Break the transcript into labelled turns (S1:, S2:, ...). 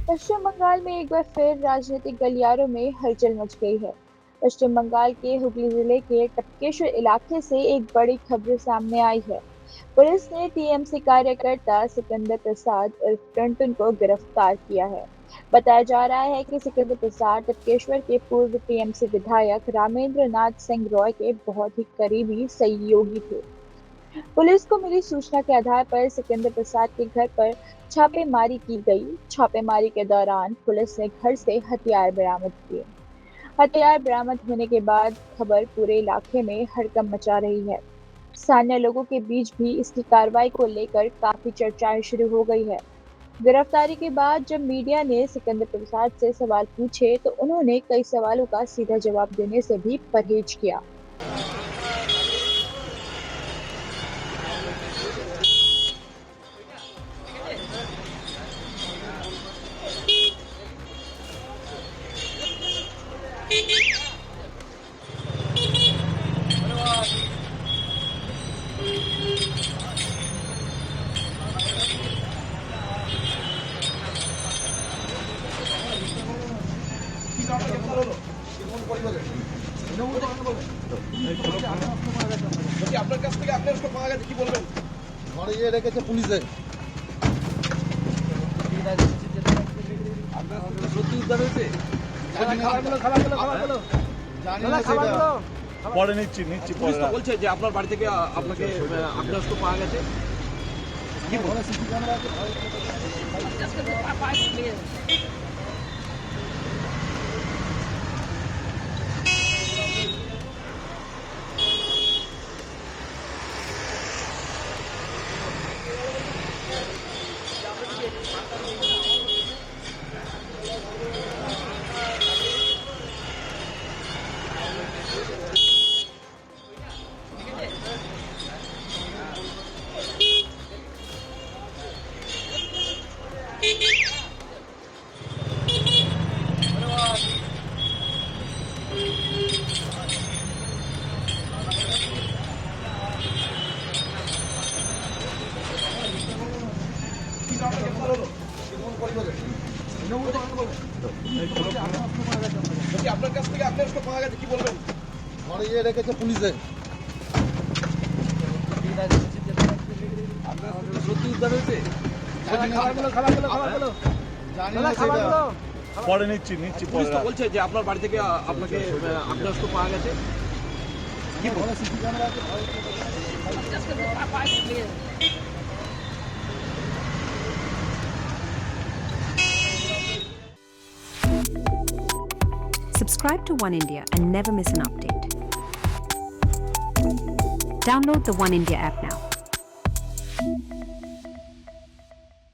S1: पश्चिम बंगाल में एक बार फिर राजनीतिक गलियारों में हलचल मच गई है। पश्चिम बंगाल के हुगली जिले के टपकेश्वर इलाके से एक बड़ी खबर सामने आई है। पुलिस ने टीएमसी कार्यकर्ता सिकंदर प्रसाद उर्फ टुनटुन को गिरफ्तार किया है। बताया जा रहा है कि सिकंदर प्रसाद टपकेश्वर के पूर्व टीएमसी विधायक रामेंद्र नाथ सिंह रॉय के बहुत ही करीबी सहयोगी थे। पुलिस को मिली सूचना के आधार पर सिकंदर प्रसाद के घर पर छापेमारी की गई। छापेमारी के दौरान पुलिस ने घर से हथियार बरामद किए। हथियार बरामद होने के बाद खबर पूरे इलाके में हड़कंप मचा रही है। स्थानीय लोगों के बीच भी इसकी कार्रवाई को लेकर काफी चर्चाएं शुरू हो गई है। गिरफ्तारी के बाद जब मीडिया ने सिकंदर प्रसाद से सवाल पूछे तो उन्होंने कई सवालों का सीधा जवाब देने से भी परहेज किया।
S2: আপনার কাছ থেকে আপনার পাওয়া গেছে কি বলবেন?
S3: ঘরে গিয়ে রেখেছে পুলিশে।
S2: আপনার সত্যি উদ্ধার হয়েছে?
S3: পরে নিচ্ছি
S2: পুলিশ তো বলছে যে আপনার বাড়ি থেকে আপনাকে আগ্নেয়াস্ত্র পাওয়া গেছে। কি বলে? আপনার কাছ থেকে আপনার পাওয়া গেছে কি বলবেন?
S3: ঘরে গিয়ে রেখেছে পুলিশে।
S2: আপনার সত্যি উদ্ধার হয়েছে?
S3: পরে নিচ্ছি
S2: পুলিশ তো বলছে যে আপনার বাড়ি থেকে আপনাকে আগ্নেয়াস্ত্র পাওয়া গেছে। কি বলে?
S4: Subscribe to One India and never miss an update. Download the One India app now.